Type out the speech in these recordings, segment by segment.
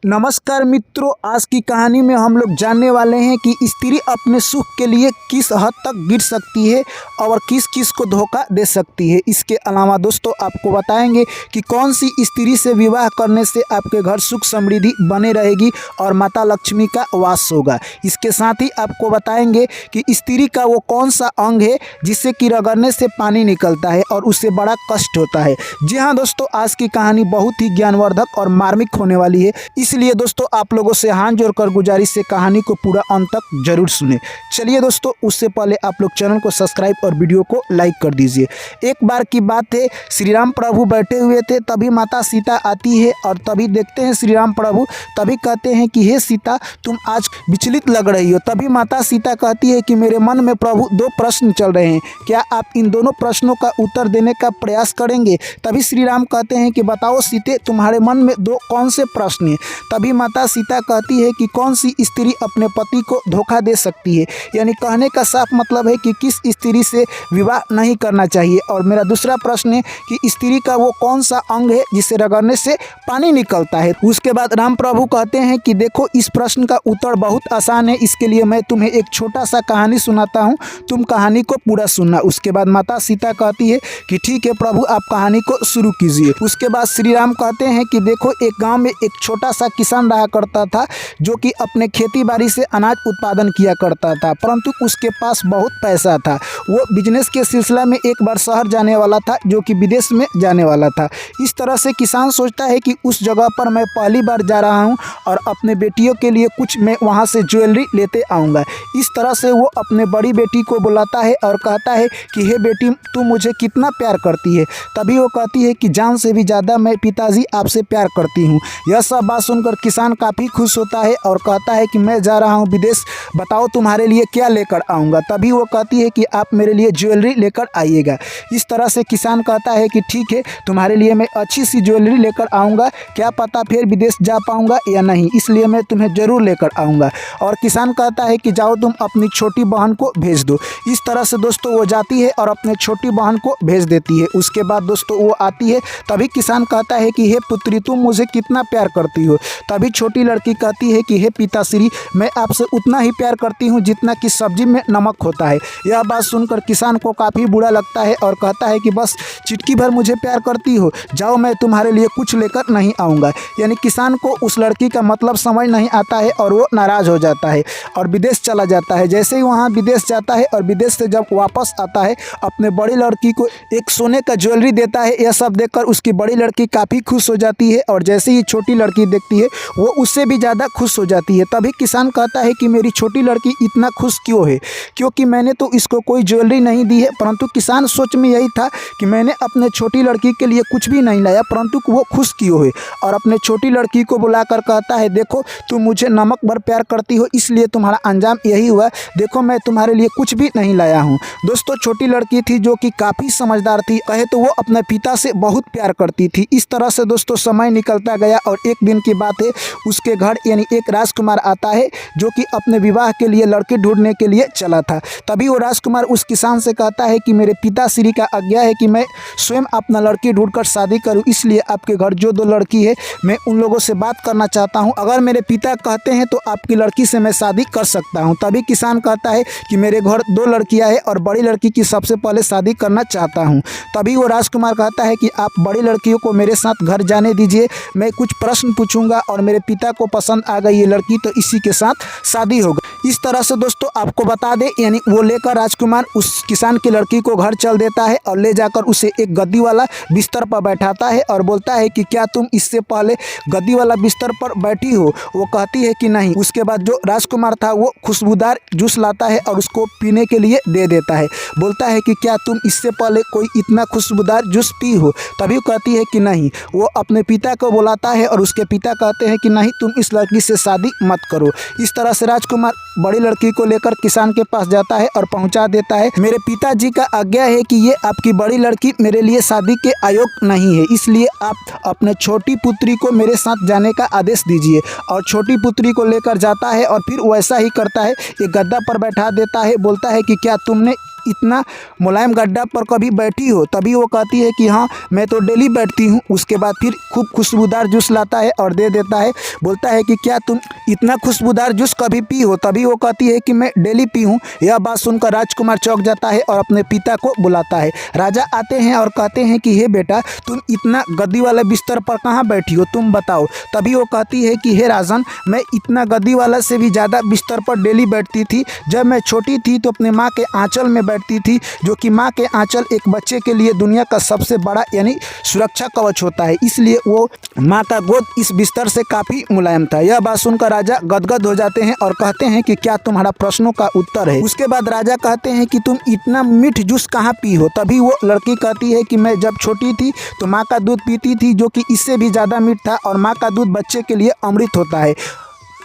नमस्कार मित्रों, आज की कहानी में हम लोग जानने वाले हैं कि स्त्री अपने सुख के लिए किस हद तक गिर सकती है और किस किस को धोखा दे सकती है। इसके अलावा दोस्तों आपको बताएंगे कि कौन सी स्त्री से विवाह करने से आपके घर सुख समृद्धि बने रहेगी और माता लक्ष्मी का वास होगा। इसके साथ ही आपको बताएंगे कि स्त्री का वो कौन सा अंग है जिससे कि रगड़ने से पानी निकलता है और उससे बड़ा कष्ट होता है। जी हाँ दोस्तों, आज की कहानी बहुत ही ज्ञानवर्धक और मार्मिक होने वाली है, इसलिए दोस्तों आप लोगों से हाथ जोड़कर गुजारिश से कहानी को पूरा अंत तक जरूर सुने। चलिए दोस्तों, उससे पहले आप लोग चैनल को सब्सक्राइब और वीडियो को लाइक कर दीजिए। एक बार की बात है, श्री राम प्रभु बैठे हुए थे, तभी माता सीता आती है और तभी देखते हैं श्री राम प्रभु, तभी कहते हैं कि हे सीता, तुम आज विचलित लग रही हो। तभी माता सीता कहती है कि मेरे मन में प्रभु दो प्रश्न चल रहे हैं, क्या आप इन दोनों प्रश्नों का उत्तर देने का प्रयास करेंगे। तभी श्री राम कहते हैं कि बताओ सीते, तुम्हारे मन में दो कौन से प्रश्न हैं। तभी माता सीता कहती है कि कौन सी स्त्री अपने पति को धोखा दे सकती है, यानी कहने का साफ मतलब है कि किस स्त्री से विवाह नहीं करना चाहिए। और मेरा दूसरा प्रश्न है कि स्त्री का वो कौन सा अंग है जिसे रगड़ने से पानी निकलता है। उसके बाद राम प्रभु कहते हैं कि देखो, इस प्रश्न का उत्तर बहुत आसान है, इसके लिए मैं तुम्हें एक छोटा सा कहानी सुनाता हूँ, तुम कहानी को पूरा सुनना। उसके बाद माता सीता कहती है कि ठीक है प्रभु, आप कहानी को शुरू कीजिए। उसके बाद श्री राम कहते हैं कि देखो, एक गाँव में एक छोटा सा किसान रहा करता था जो कि अपने खेती बाड़ी से अनाज उत्पादन किया करता था, परंतु उसके पास बहुत पैसा था। वो बिजनेस के सिलसिला में एक बार शहर जाने वाला था, जो कि विदेश में जाने वाला था। इस तरह से किसान सोचता है कि उस जगह पर मैं पहली बार जा रहा हूं और अपने बेटियों के लिए कुछ मैं वहां से ज्वेलरी लेते आऊँगा। इस तरह से वो अपने बड़ी बेटी को बुलाता है और कहता है कि हे बेटी, तुम मुझे कितना प्यार करती है। तभी वो कहती है कि जान से भी ज़्यादा मैं पिताजी आपसे प्यार करती हूँ। यह सब बात सुनकर किसान काफ़ी खुश होता है और कहता है कि मैं जा रहा हूँ विदेश, बताओ तुम्हारे लिए क्या लेकर आऊँगा। तभी वो कहती है कि आप मेरे लिए ज्वेलरी लेकर आइएगा। इस तरह से किसान कहता है कि ठीक है, तुम्हारे लिए मैं अच्छी सी ज्वेलरी लेकर आऊँगा, क्या पता फिर विदेश जा पाऊँगा या नहीं, इसलिए मैं तुम्हें ज़रूर लेकर आऊँगा। और किसान कहता है कि जाओ तुम अपनी छोटी बहन को भेज दो। इस तरह से दोस्तों वो जाती है और अपने छोटी बहन को भेज देती है। उसके बाद दोस्तों वो आती है, तभी किसान कहता है कि हे पुत्री, तुम मुझे कितना प्यार करती हो। तभी छोटी लड़की कहती है कि हे पिताश्री, मैं आपसे उतना ही प्यार करती हूँ जितना कि सब्जी में नमक होता है। यह बात सुनकर किसान को काफ़ी बुरा लगता है और कहता है कि बस चिटकी भर मुझे प्यार करती हो, जाओ मैं तुम्हारे लिए कुछ लेकर नहीं आऊँगा। यानी किसान को उस लड़की का मतलब समझ नहीं आता है और वो नाराज़ हो जाता है और विदेश चला जाता है। जैसे ही वहाँ विदेश जाता है और विदेश से जब वापस आता है, अपने बड़ी लड़की को एक सोने का ज्वेलरी देता है। यह सब देखकर उसकी बड़ी लड़की काफ़ी खुश हो जाती है और जैसे ही छोटी लड़की देखती है वो उससे भी ज़्यादा खुश हो जाती है। तभी किसान कहता है कि मेरी छोटी लड़की इतना खुश क्यों है, क्योंकि मैंने तो इसको कोई ज्वेलरी नहीं दी है। परंतु किसान सोच में यही था कि मैंने अपने छोटी लड़की के लिए कुछ भी नहीं लाया, परंतु वो खुश क्यों है। और अपने छोटी लड़की को बुलाकर कहता है, देखो तुम मुझे नमक भर प्यार करती हो, इसलिए तुम्हारा अंजाम यही हुआ, देखो मैं तुम्हारे लिए कुछ भी नहीं लाया हूँ। दोस्तों छोटी लड़की थी जो कि काफ़ी समझदार थी, कहे तो वो अपने पिता से बहुत प्यार करती थी। इस तरह से दोस्तों समय निकलता गया और एक दिन की बात है, उसके घर यानी एक राजकुमार आता है जो कि अपने विवाह के लिए लड़की ढूंढने के लिए चला था। तभी वो राजकुमार उस किसान से कहता है कि मेरे पिताश्री का आज्ञा है कि मैं स्वयं अपना लड़की ढूंढकर शादी करूं, इसलिए आपके घर जो दो लड़की है मैं उन लोगों से बात करना चाहता हूं, अगर मेरे पिता कहते हैं तो आपकी लड़की से मैं शादी कर सकता हूं। तभी किसान कहता है कि मेरे घर दो लड़कियां हैं और बड़ी लड़की की सबसे पहले शादी करना चाहता हूँ। तभी वो राजकुमार कहता है कि आप बड़ी लड़कियों को मेरे साथ घर जाने दीजिए, मैं कुछ प्रश्न पूछूंगा और मेरे पिता को पसंद आ गई ये लड़की तो इसी के साथ शादी होगा। इस तरह से दोस्तों आपको बता दें, यानी वो लेकर राजकुमार उस किसान की लड़की को घर चल देता है और ले जाकर उसे एक गद्दी वाला बिस्तर पर बैठाता है और बोलता है कि क्या तुम इससे पहले गद्दी वाला बिस्तर पर बैठी हो। वो कहती है कि नहीं। उसके बाद जो राजकुमार था वो खुशबूदार जूस लाता है और उसको पीने के लिए दे देता है, बोलता है कि क्या तुम इससे पहले कोई इतना खुशबूदार जूस पी हो। तभी कहती है कि नहीं। वो अपने पिता को बुलाता है और उसके पिता कहते हैं कि नहीं, तुम इस लड़की से शादी मत करो। इस तरह से राजकुमार बड़ी लड़की को लेकर किसान के पास जाता है और पहुंचा देता है, मेरे पिताजी का आज्ञा है कि ये आपकी बड़ी लड़की मेरे लिए शादी के अयोग्य नहीं है, इसलिए आप अपने छोटी पुत्री को मेरे साथ जाने का आदेश दीजिए। और छोटी पुत्री को लेकर जाता है और फिर वैसा ही करता है, एक गद्दा पर बैठा देता है, बोलता है कि क्या तुमने इतना मुलायम गड्ढा पर कभी बैठी हो? तभी वो कहती है कि हाँ मैं तो डेली बैठती हूँ। उसके बाद फिर खूब खुशबूदार जूस लाता है और दे देता है। बोलता है कि क्या तुम इतना खुशबूदार जूस कभी पी हो? तभी वो कहती है कि मैं डेली पी हूँ। यह बात सुनकर राजकुमार चौंक जाता है और अपने पिता को बुलाता है। राजा आते हैं और कहते हैं कि हे बेटा, तुम इतना गद्दी वाले बिस्तर पर कहाँ बैठी हो, तुम बताओ। तभी वो कहती है कि हे राजन, मैं इतना गद्दी वाला से भी ज़्यादा बिस्तर पर डेली बैठती थी। जब मैं छोटी थी तो अपने माँ के आंचल में बैठती थी, जो कि माँ के आंचल एक बच्चे के लिए दुनिया का सबसे बड़ा यानी सुरक्षा कवच होता है। इसलिए वो माँ का गोद इस बिस्तर से काफ़ी मुलायम था। यह बात सुनकर राजा गदगद हो जाते हैं और कहते हैं कि क्या तुम्हारा प्रश्नों का उत्तर है? उसके बाद राजा कहते हैं कि तुम इतना मीठ जूस कहाँ पी हो? तभी वो लड़की कहती है कि मैं जब छोटी थी तो माँ का दूध पीती थी, जो कि इससे भी ज़्यादा मीठ था, और माँ का दूध बच्चे के लिए अमृत होता है।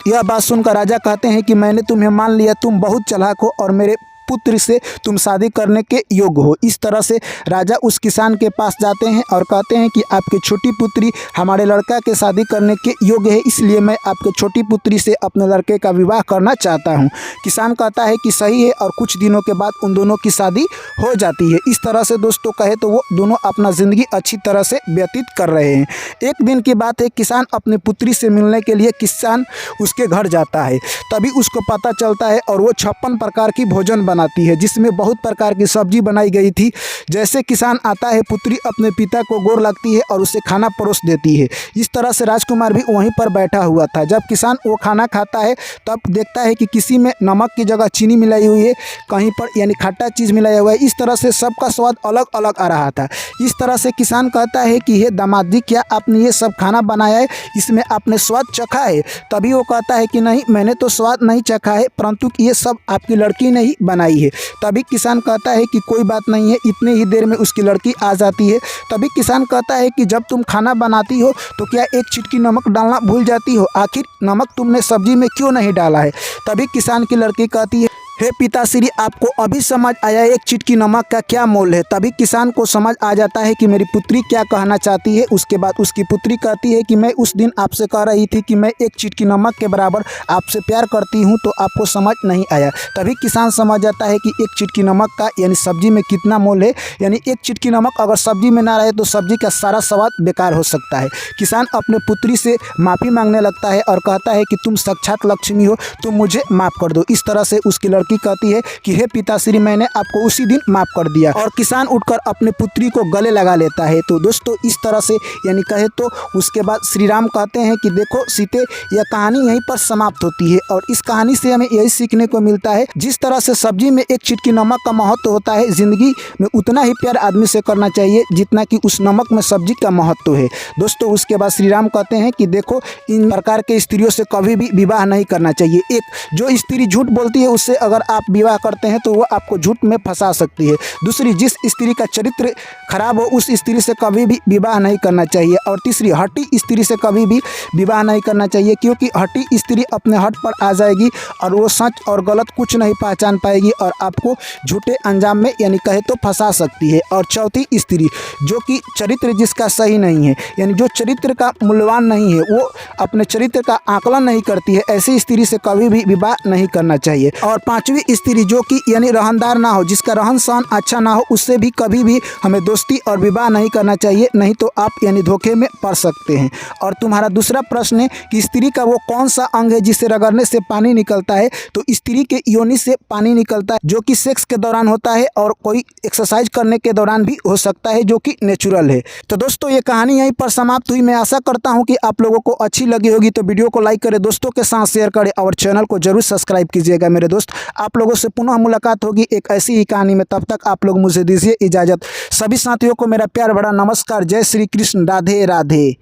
यह बात सुनकर राजा कहते हैं कि मैंने तुम्हें मान लिया, तुम बहुत चालाक हो और मेरे पुत्र से तुम शादी करने के योग्य हो। इस तरह से राजा उस किसान के पास जाते हैं और कहते हैं कि आपकी छोटी पुत्री हमारे लड़का के शादी करने के योग्य है, इसलिए मैं आपके छोटी पुत्री से अपने लड़के का विवाह करना चाहता हूं। किसान कहता है कि सही है, और कुछ दिनों के बाद उन दोनों की शादी हो जाती है। इस तरह से दोस्तों कहे तो वो दोनों अपना ज़िंदगी अच्छी तरह से व्यतीत कर रहे हैं। एक दिन की बात है, किसान अपनी पुत्री से मिलने के लिए किसान उसके घर जाता है। तभी उसको पता चलता है और वो 56 प्रकार की भोजन बनाती है, जिसमें बहुत प्रकार की सब्जी बनाई गई थी। जैसे किसान आता है, पुत्री अपने पिता को गोर लगती है और उसे खाना परोस देती है। इस तरह से राजकुमार भी वहीं पर बैठा हुआ था। जब किसान वो खाना खाता है तब देखता है कि किसी में नमक की जगह चीनी मिलाई हुई है, कहीं पर यानी खट्टा चीज़ मिलाया हुआ है। इस तरह से सबका स्वाद अलग अलग आ रहा था। इस तरह से किसान कहता है कि हे दामाद जी, क्या आपने ये सब खाना बनाया है? इसमें आपने स्वाद चखा है? तभी वो कहता है कि नहीं, मैंने तो स्वाद नहीं चखा है, परंतु ये सब आपकी लड़की ने ही बनाई है। तभी किसान कहता है कि कोई बात नहीं है। इतने ही देर में उसकी लड़की आ जाती है। तभी किसान कहता है कि जब तुम खाना बनाती हो तो क्या एक चिटकी नमक डालना भूल जाती हो? आखिर नमक तुमने सब्जी में क्यों नहीं डाला है? तभी किसान की लड़की कहती है, हे पिताश्री, आपको अभी समझ आया एक चिटकी नमक का क्या मोल है? तभी किसान को समझ आ जाता है कि मेरी पुत्री क्या कहना चाहती है। उसके बाद उसकी पुत्री कहती है कि मैं उस दिन आपसे कह रही थी कि मैं एक चिटकी नमक के बराबर आपसे प्यार करती हूँ, तो आपको समझ नहीं आया। तभी किसान समझ जाता है कि एक चिटकी नमक का यानी सब्जी में कितना मोल है। यानी एक चिटकी नमक अगर सब्जी में ना रहे तो सब्जी का सारा स्वाद बेकार हो सकता है। किसान अपने पुत्री से माफ़ी मांगने लगता है और कहता है कि तुम साक्षात लक्ष्मी हो, तुम मुझे माफ़ कर दो। इस तरह से उसकी लड़की कहती है कि हे पिताश्री, मैंने आपको उसी दिन माफ कर दिया, और किसान उठकर अपने पुत्री को गले लगा लेता है। तो दोस्तों इस तरह से यानी कहे तो उसके बाद श्री राम कहते हैं कि देखो सीते, यह कहानी यहीं पर समाप्त होती है, और इस कहानी से हमें यही सीखने को मिलता है, जिस तरह से सब्जी में एक चिटकी नमक का महत्व होता है, जिंदगी में उतना ही प्यार आदमी से करना चाहिए जितना कि उस नमक में सब्जी का महत्व है। दोस्तों उसके बाद श्री राम कहते हैं कि देखो, इन प्रकार के स्त्रियों से कभी भी विवाह नहीं करना चाहिए। एक जो स्त्री झूठ बोलती है उससे अगर आप विवाह करते हैं तो वो आपको झूठ में फंसा सकती है। दूसरी, जिस स्त्री का चरित्र खराब हो उस स्त्री से कभी भी विवाह नहीं करना चाहिए। और तीसरी, हठी स्त्री से कभी भी विवाह नहीं करना चाहिए, क्योंकि हठी स्त्री अपने हट पर आ जाएगी और वो सच और गलत कुछ नहीं पहचान पाएगी और आपको झूठे अंजाम में यानी कहे तो फंसा सकती है। और चौथी स्त्री, जो कि चरित्र जिसका सही नहीं है, यानी जो चरित्र का मूल्यवान नहीं है, वो अपने चरित्र का आकलन नहीं करती है, ऐसी स्त्री से कभी भी विवाह नहीं करना चाहिए। और पांचवी स्त्री, जो कि यानी रहनदार ना हो, जिसका रहन सहन अच्छा ना हो, उससे भी कभी भी हमें दोस्ती और विवाह नहीं करना चाहिए, नहीं तो आप यानी धोखे में पड़ सकते हैं। और तुम्हारा दूसरा प्रश्न है कि स्त्री का वो कौन सा अंग है जिससे रगड़ने से पानी निकलता है? तो स्त्री के योनि से पानी निकलता है, जो कि सेक्स के दौरान होता है और कोई एक्सरसाइज करने के दौरान भी हो सकता है, जो कि नेचुरल है। तो दोस्तों ये कहानी यहीं पर समाप्त हुई। मैं आशा करता हूँ कि आप लोगों को अच्छी लगी होगी। तो वीडियो को लाइक करें, दोस्तों के साथ शेयर करें और चैनल को जरूर सब्सक्राइब कीजिएगा मेरे दोस्त। आप लोगों से पुनः मुलाकात होगी एक ऐसी ही कहानी में। तब तक आप लोग मुझे दीजिए इजाज़त। सभी साथियों को मेरा प्यार भरा नमस्कार। जय श्री कृष्ण। राधे राधे।